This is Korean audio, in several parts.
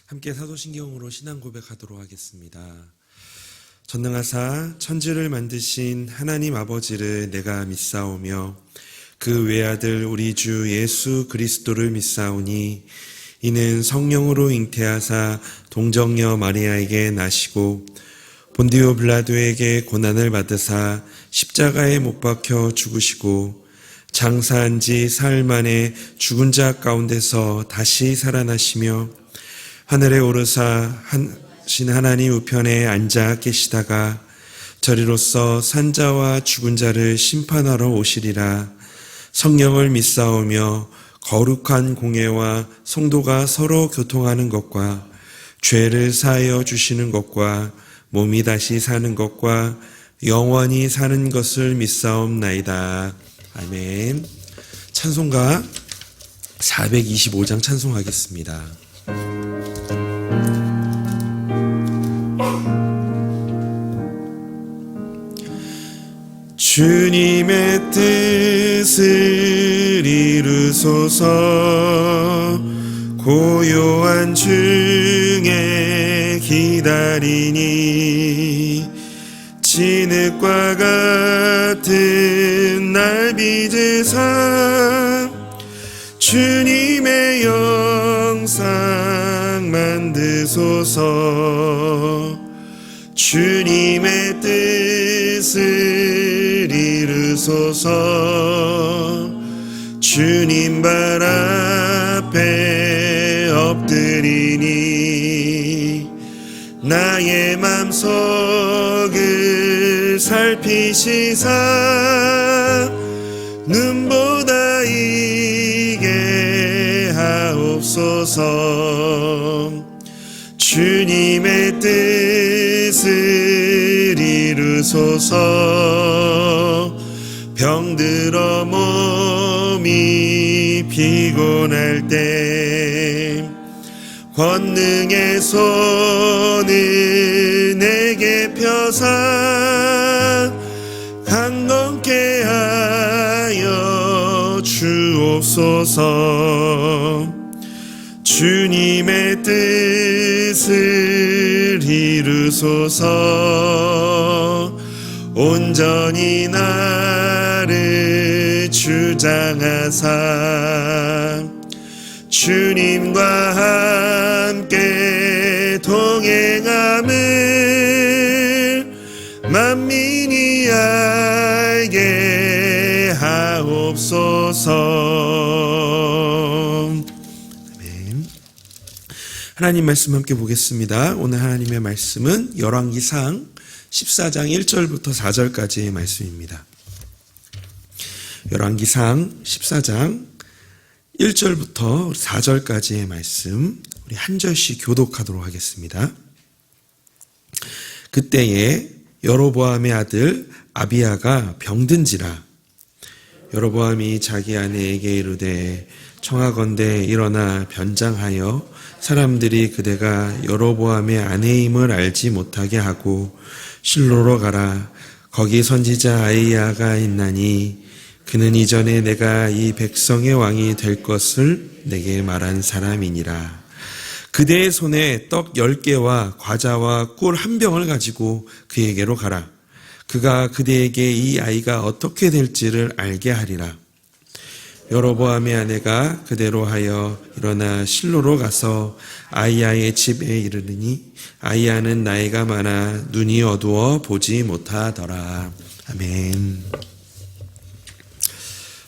함께 사도신경으로 신앙 고백하도록 하겠습니다. 전능하사 천지를 만드신 하나님 아버지를 내가 믿사오며 그 외아들 우리 주 예수 그리스도를 믿사오니 이는 성령으로 잉태하사 동정녀 마리아에게 나시고 본디오 빌라도에게 고난을 받으사 십자가에 못 박혀 죽으시고 장사한 지 사흘 만에 죽은 자 가운데서 다시 살아나시며 하늘에 오르사 신 하나님 우편에 앉아 계시다가 저리로서 산자와 죽은 자를 심판하러 오시리라. 성령을 믿사오며 거룩한 공회와 성도가 서로 교통하는 것과 죄를 사하여 주시는 것과 몸이 다시 사는 것과 영원히 사는 것을 믿사옵나이다. 아멘. 찬송가 425장 찬송하겠습니다. 주님의 뜻을 이루소서. 고요한 중에 기다리니 진흙과 같은 날 빚으사 주님의 영상 만드소서. 주님의 뜻을 이루소서. 주님 발 앞에 엎드리니 나의 맘속을 살피시사 눈보다 이게 하옵소서. 주님의 뜻을 이루소서. 병들어 몸이 피곤할 때 권능의 손을 내게 펴사 강건케 하여 주옵소서. 주님의 뜻을 이루소서. 온전히 나를 주장하사 주님과 함께 동행함을 만민이 알게 하옵소서. 아멘. 하나님 말씀 함께 보겠습니다. 오늘 하나님의 말씀은 열왕기상 14장 1절부터 4절까지의 말씀입니다. 열왕기상 14장 1절부터 4절까지의 말씀 우리 한 절씩 교독하도록 하겠습니다. 그때에 여로보암의 아들 아비야가 병든지라. 여로보암이 자기 아내에게 이르되 청하건대 일어나 변장하여 사람들이 그대가 여로보암의 아내임을 알지 못하게 하고 실로로 가라. 거기 선지자 아히야가 있나니 그는 이전에 내가 이 백성의 왕이 될 것을 내게 말한 사람이니라. 그대의 손에 떡 10개와 과자와 꿀 1병을 가지고 그에게로 가라. 그가 그대에게 이 아이가 어떻게 될지를 알게 하리라. 여로보암의 아내가 그대로 하여 일어나 실로로 가서 아히야의 집에 이르르니 아히야는 나이가 많아 눈이 어두워 보지 못하더라. 아멘.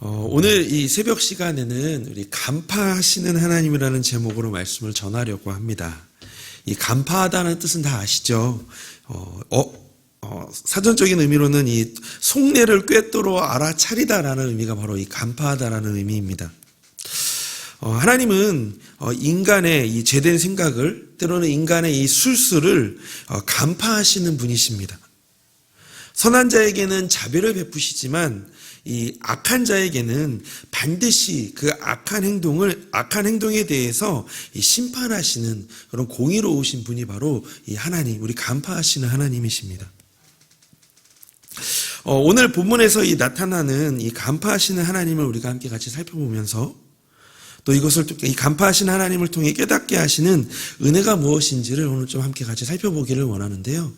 오늘 이 새벽 시간에는 우리 간파하시는 하나님이라는 제목으로 말씀을 전하려고 합니다. 이 간파하다는 뜻은 다 아시죠? 사전적인 의미로는 이 속내를 꿰뚫어 알아차리다라는 의미가 바로 이 간파하다라는 의미입니다. 하나님은 인간의 이 죄된 생각을, 때로는 인간의 이 술수를 간파하시는 분이십니다. 선한 자에게는 자비를 베푸시지만 이 악한 자에게는 반드시 그 악한 행동에 대해서 이 심판하시는 그런 공의로우신 분이 바로 이 하나님, 우리 간파하시는 하나님이십니다. 오늘 본문에서 이 나타나는 이 간파하시는 하나님을 우리가 함께 같이 살펴보면서 또 이것을 이 간파하신 하나님을 통해 깨닫게 하시는 은혜가 무엇인지를 오늘 좀 함께 같이 살펴보기를 원하는데요.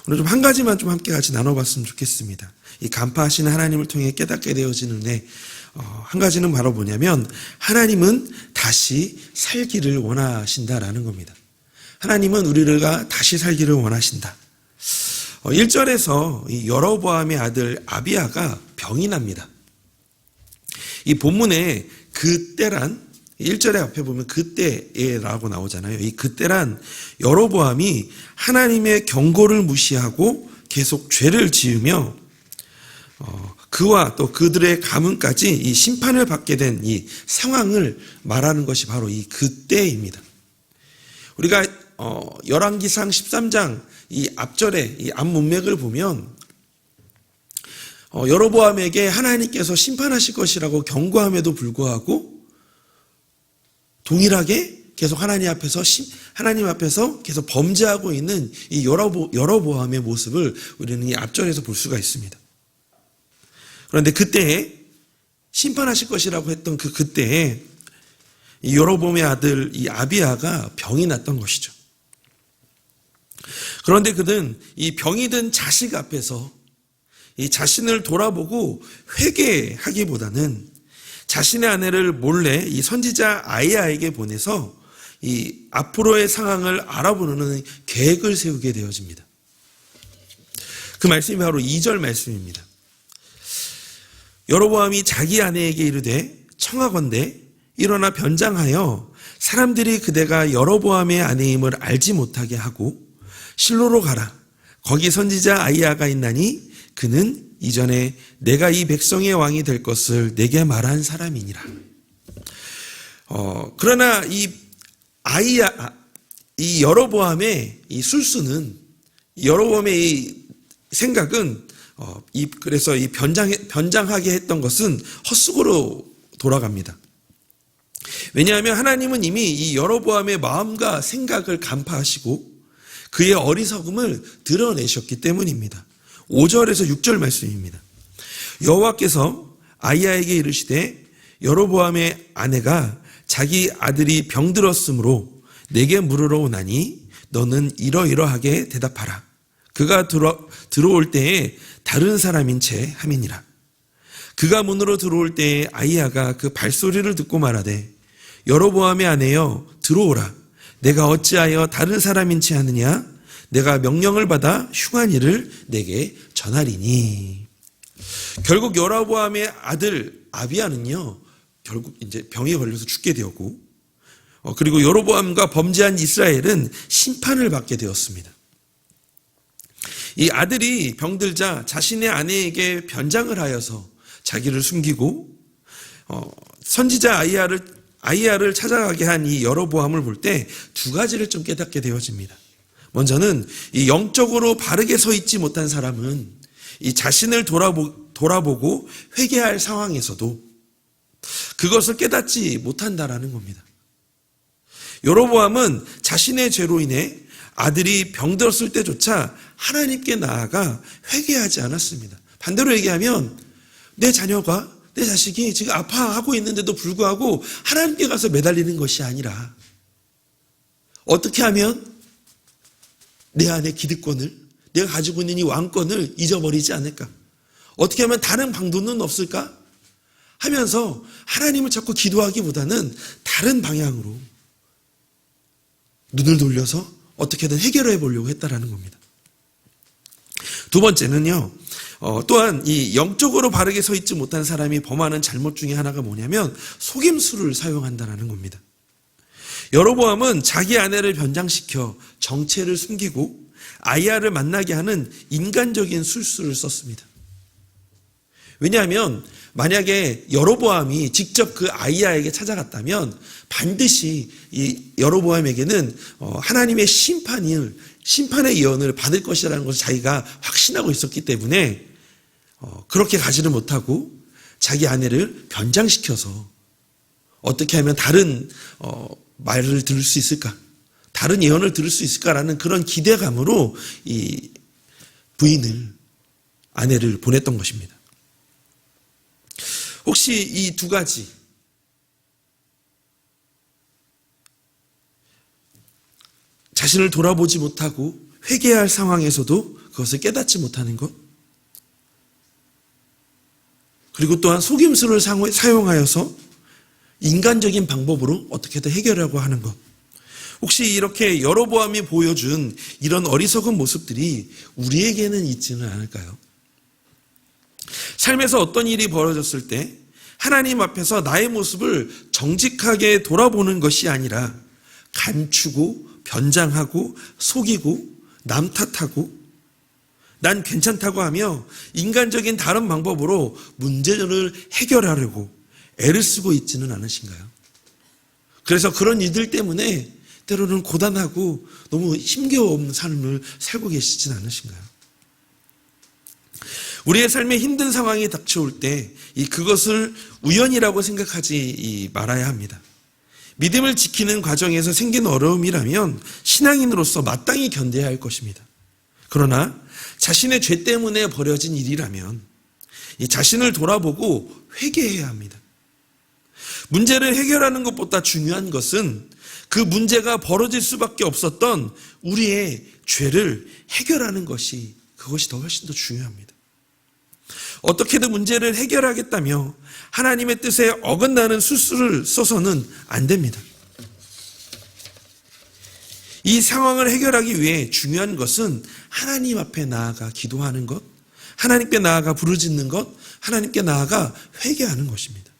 오늘 좀 한 가지만 좀 함께 같이 나눠봤으면 좋겠습니다. 이 간파하신 하나님을 통해 깨닫게 되어진 은혜, 한 가지는 바로 뭐냐면 하나님은 다시 살기를 원하신다라는 겁니다. 하나님은 우리가 다시 살기를 원하신다. 1절에서 이 여로보암의 아들 아비야가 병이 납니다. 이 본문에 그때란 1절에 앞에 보면 그때라고 나오잖아요. 이 그때란 여로보암이 하나님의 경고를 무시하고 계속 죄를 지으며 그와 또 그들의 가문까지 이 심판을 받게 된 이 상황을 말하는 것이 바로 이 그때입니다. 우리가 열왕기상 13장 이 앞절에 이 앞문맥을 보면 여로보암에게 하나님께서 심판하실 것이라고 경고함에도 불구하고 동일하게 계속 하나님 앞에서 계속 범죄하고 있는 이 여로보암의 모습을 우리는 이 앞절에서 볼 수가 있습니다. 그런데 그때에 심판하실 것이라고 했던 그때에 이 여로보암의 아들 이 아비야가 병이 났던 것이죠. 그런데 그는 이 병이 든 자식 앞에서 이 자신을 돌아보고 회개하기보다는 자신의 아내를 몰래 이 선지자 아이야에게 보내서 이 앞으로의 상황을 알아보는 계획을 세우게 되어집니다. 그 말씀이 바로 2절 말씀입니다. 여로보암이 자기 아내에게 이르되 청하건대 일어나 변장하여 사람들이 그대가 여로보암의 아내임을 알지 못하게 하고 실로로 가라. 거기 선지자 아이야가 있나니 그는 이전에 내가 이 백성의 왕이 될 것을 내게 말한 사람이니라. 그러나 이 여로보암의 이 술수는 여로보암의 이 생각은 그래서 이 변장하게 했던 것은 헛수고로 돌아갑니다. 왜냐하면 하나님은 이미 이 여로보암의 마음과 생각을 간파하시고 그의 어리석음을 드러내셨기 때문입니다. 5절에서 6절 말씀입니다. 여호와께서 아이야에게 이르시되 여로보암의 아내가 자기 아들이 병들었으므로 내게 물으러 오나니 너는 이러이러하게 대답하라. 그가 들어올 때에 다른 사람인 채 함이니라. 그가 문으로 들어올 때에 아이야가 그 발소리를 듣고 말하되 여로보암의 아내여 들어오라. 내가 어찌하여 다른 사람인 채 하느냐? 내가 명령을 받아 흉한 일을 내게 전하리니. 결국 여로보암의 아들 아비야는요, 결국 이제 병에 걸려서 죽게 되었고, 그리고 여로보암과 범죄한 이스라엘은 심판을 받게 되었습니다. 이 아들이 병들자 자신의 아내에게 변장을 하여서 자기를 숨기고 선지자 아이야를 찾아가게 한 이 여로보암을 볼 때 두 가지를 좀 깨닫게 되어집니다. 먼저는 이 영적으로 바르게 서 있지 못한 사람은 이 자신을 돌아보고 회개할 상황에서도 그것을 깨닫지 못한다라는 겁니다. 여로보암은 자신의 죄로 인해 아들이 병들었을 때조차 하나님께 나아가 회개하지 않았습니다. 반대로 얘기하면 내 자녀가 내 자식이 지금 아파하고 있는데도 불구하고 하나님께 가서 매달리는 것이 아니라 어떻게 하면 내 안의 기득권을, 내가 가지고 있는 이 왕권을 잊어버리지 않을까? 어떻게 하면 다른 방도는 없을까? 하면서 하나님을 자꾸 기도하기보다는 다른 방향으로 눈을 돌려서 어떻게든 해결해 보려고 했다라는 겁니다. 두 번째는요, 또한 이 영적으로 바르게 서 있지 못한 사람이 범하는 잘못 중에 하나가 뭐냐면 속임수를 사용한다라는 겁니다. 여로보암은 자기 아내를 변장시켜 정체를 숨기고 아이야를 만나게 하는 인간적인 술수를 썼습니다. 왜냐하면 만약에 여로보암이 직접 그 아이야에게 찾아갔다면 반드시 이 여로보암에게는 하나님의 심판의 예언을 받을 것이라는 것을 자기가 확신하고 있었기 때문에 그렇게 가지를 못하고 자기 아내를 변장시켜서 어떻게 하면 다른 말을 들을 수 있을까? 다른 예언을 들을 수 있을까라는 그런 기대감으로 이 아내를 보냈던 것입니다. 혹시 이 두 가지, 자신을 돌아보지 못하고 회개해야 할 상황에서도 그것을 깨닫지 못하는 것, 그리고 또한 속임수를 사용하여서 인간적인 방법으로 어떻게든 해결하려고 하는 것. 혹시 이렇게 여로보암이 보여준 이런 어리석은 모습들이 우리에게는 있지는 않을까요? 삶에서 어떤 일이 벌어졌을 때 하나님 앞에서 나의 모습을 정직하게 돌아보는 것이 아니라 감추고 변장하고 속이고 남 탓하고 난 괜찮다고 하며 인간적인 다른 방법으로 문제를 해결하려고 애를 쓰고 있지는 않으신가요? 그래서 그런 이들 때문에 때로는 고단하고 너무 힘겨운 삶을 살고 계시진 않으신가요? 우리의 삶에 힘든 상황이 닥쳐올 때 그것을 우연이라고 생각하지 말아야 합니다. 믿음을 지키는 과정에서 생긴 어려움이라면 신앙인으로서 마땅히 견뎌야 할 것입니다. 그러나 자신의 죄 때문에 벌어진 일이라면 자신을 돌아보고 회개해야 합니다. 문제를 해결하는 것보다 중요한 것은 그 문제가 벌어질 수밖에 없었던 우리의 죄를 해결하는 것이 그것이 더 훨씬 더 중요합니다. 어떻게든 문제를 해결하겠다며 하나님의 뜻에 어긋나는 수술을 써서는 안 됩니다. 이 상황을 해결하기 위해 중요한 것은 하나님 앞에 나아가 기도하는 것, 하나님께 나아가 부르짖는 것, 하나님께 나아가 회개하는 것입니다.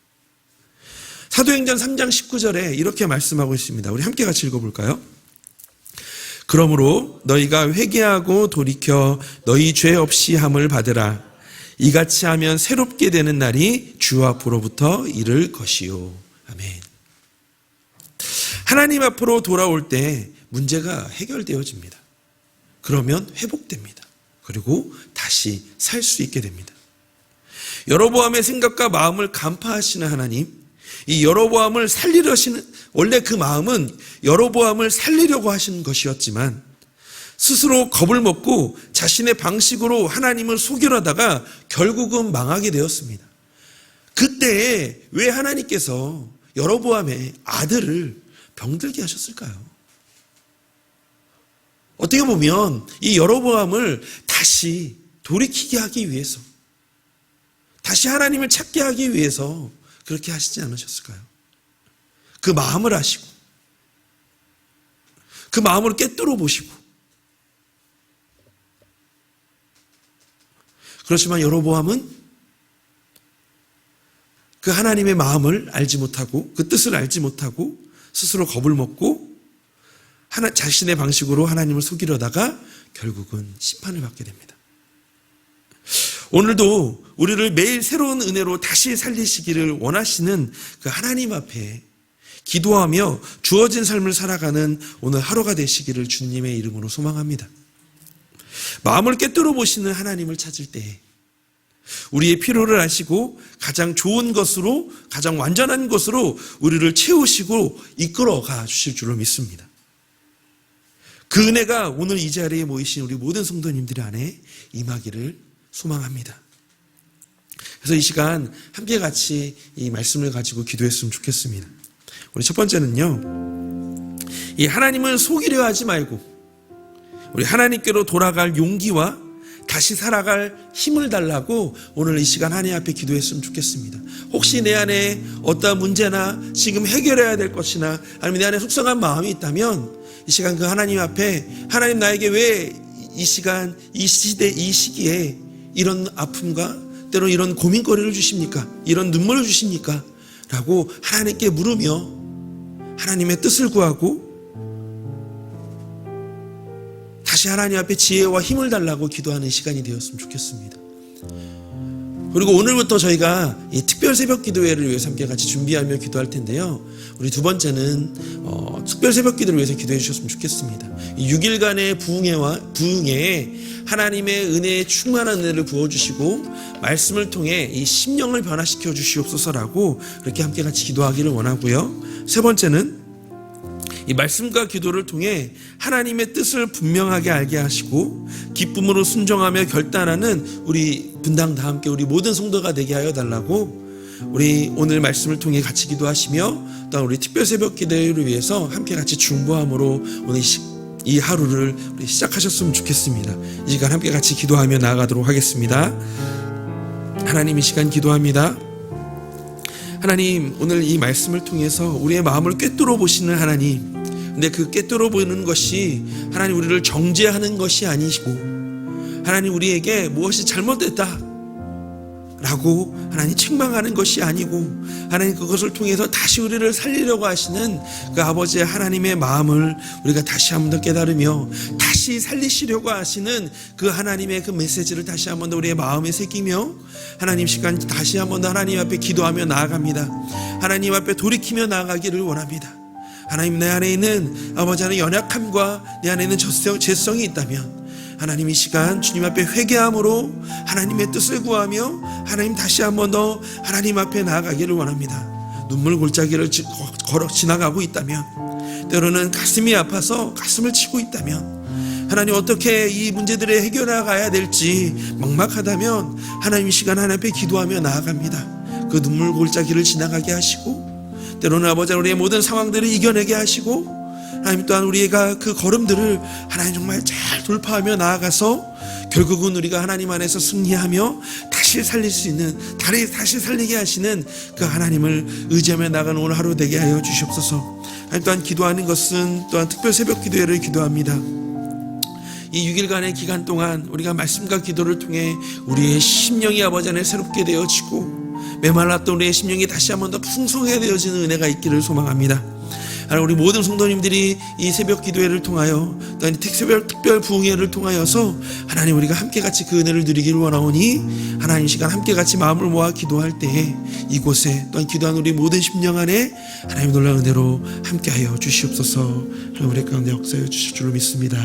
사도행전 3장 19절에 이렇게 말씀하고 있습니다. 우리 함께 같이 읽어볼까요? 그러므로 너희가 회개하고 돌이켜 너희 죄 없이 함을 받으라. 이같이 하면 새롭게 되는 날이 주 앞으로부터 이를 것이요. 아멘. 하나님 앞으로 돌아올 때 문제가 해결되어집니다. 그러면 회복됩니다. 그리고 다시 살 수 있게 됩니다. 여로보암의 생각과 마음을 간파하시는 하나님, 이 여로보암을 살리려 하시는, 원래 그 마음은 여로보암을 살리려고 하신 것이었지만 스스로 겁을 먹고 자신의 방식으로 하나님을 속이려다가 결국은 망하게 되었습니다. 그때 왜 하나님께서 여로보암의 아들을 병들게 하셨을까요? 어떻게 보면 이 여로보암을 다시 돌이키게 하기 위해서, 다시 하나님을 찾게 하기 위해서 그렇게 하시지 않으셨을까요? 그 마음을 아시고 그 마음을 꿰뚫어 보시고, 그렇지만 여로보암은 그 하나님의 마음을 알지 못하고 그 뜻을 알지 못하고 스스로 겁을 먹고 자신의 방식으로 하나님을 속이려다가 결국은 심판을 받게 됩니다. 오늘도 우리를 매일 새로운 은혜로 다시 살리시기를 원하시는 그 하나님 앞에 기도하며 주어진 삶을 살아가는 오늘 하루가 되시기를 주님의 이름으로 소망합니다. 마음을 꿰뚫어 보시는 하나님을 찾을 때 우리의 필요를 아시고 가장 좋은 것으로, 가장 완전한 것으로 우리를 채우시고 이끌어가 주실 줄로 믿습니다. 그 은혜가 오늘 이 자리에 모이신 우리 모든 성도님들 안에 임하기를 소망합니다. 그래서 이 시간 함께 같이 이 말씀을 가지고 기도했으면 좋겠습니다. 우리 첫 번째는요, 이 하나님을 속이려 하지 말고 우리 하나님께로 돌아갈 용기와 다시 살아갈 힘을 달라고 오늘 이 시간 하나님 앞에 기도했으면 좋겠습니다. 혹시 내 안에 어떠한 문제나 지금 해결해야 될 것이나 아니면 내 안에 속상한 마음이 있다면 이 시간 그 하나님 앞에, 하나님 나에게 왜 이 시간, 이 시대, 이 시기에 이런 아픔과 때로 이런 고민거리를 주십니까? 이런 눈물을 주십니까? 라고 하나님께 물으며 하나님의 뜻을 구하고 다시 하나님 앞에 지혜와 힘을 달라고 기도하는 시간이 되었으면 좋겠습니다. 그리고 오늘부터 저희가 이 특별 새벽 기도회를 위해서 함께 같이 준비하며 기도할 텐데요. 우리 두 번째는 특별 새벽 기도를 위해서 기도해 주셨으면 좋겠습니다. 이 6일간의 부흥회에 하나님의 은혜에 충만한 은혜를 부어주시고 말씀을 통해 이 심령을 변화시켜 주시옵소서라고 그렇게 함께 같이 기도하기를 원하고요. 세 번째는 이 말씀과 기도를 통해 하나님의 뜻을 분명하게 알게 하시고 기쁨으로 순종하며 결단하는 우리 분당 다 함께 우리 모든 성도가 되게 하여 달라고 우리 오늘 말씀을 통해 같이 기도하시며 또 우리 특별 새벽 기도를 위해서 함께 같이 중보함으로 오늘 이 하루를 우리 시작하셨으면 좋겠습니다. 이 시간 함께 같이 기도하며 나아가도록 하겠습니다. 하나님, 이 시간 기도합니다. 하나님, 오늘 이 말씀을 통해서 우리의 마음을 꿰뚫어 보시는 하나님, 근데 그 꿰뚫어 보는 것이 하나님 우리를 정죄하는 것이 아니시고, 하나님 우리에게 무엇이 잘못됐다 라고 하나님 책망하는 것이 아니고, 하나님 그것을 통해서 다시 우리를 살리려고 하시는 그 아버지의 하나님의 마음을 우리가 다시 한번 더 깨달으며 다시 살리시려고 하시는 그 하나님의 그 메시지를 다시 한번 더 우리의 마음에 새기며, 하나님 시간 다시 한번 더 하나님 앞에 기도하며 나아갑니다. 하나님 앞에 돌이키며 나아가기를 원합니다. 하나님, 내 안에 있는 아버지 하나님의 연약함과 내 안에 있는 죄성이 있다면 하나님 이 시간 주님 앞에 회개함으로 하나님의 뜻을 구하며 하나님 다시 한번 더 하나님 앞에 나아가기를 원합니다. 눈물 골짜기를 걸어 지나가고 있다면, 때로는 가슴이 아파서 가슴을 치고 있다면, 하나님 어떻게 이 문제들을 해결해 가야 될지 막막하다면 하나님 이 시간 하나님 앞에 기도하며 나아갑니다. 그 눈물 골짜기를 지나가게 하시고, 때로는 아버지 우리의 모든 상황들을 이겨내게 하시고, 하나님 또한 우리가 그 걸음들을 하나님 정말 잘 돌파하며 나아가서 결국은 우리가 하나님 안에서 승리하며 다시 살릴 수 있는, 다시 살리게 하시는 그 하나님을 의지하며 나가는 오늘 하루 되게 하여 주시옵소서. 하나님, 또한 기도하는 것은 또한 특별 새벽 기도회를 기도합니다. 이 6일간의 기간 동안 우리가 말씀과 기도를 통해 우리의 심령이 아버지 안에 새롭게 되어지고 메말랐던 우리의 심령이 다시 한번 더 풍성하게 되어지는 은혜가 있기를 소망합니다. 우리 모든 성도님들이 이 새벽 기도회를 통하여, 또한 새벽 특별 부흥회를 통하여서 하나님 우리가 함께 같이 그 은혜를 누리기를 원하오니, 하나님 시간 함께 같이 마음을 모아 기도할 때에 이곳에 또한 기도한 우리 모든 심령 안에 하나님 놀라운 은혜로 함께하여 주시옵소서. 하나님 우리 가운데 역사해 주실 줄로 믿습니다.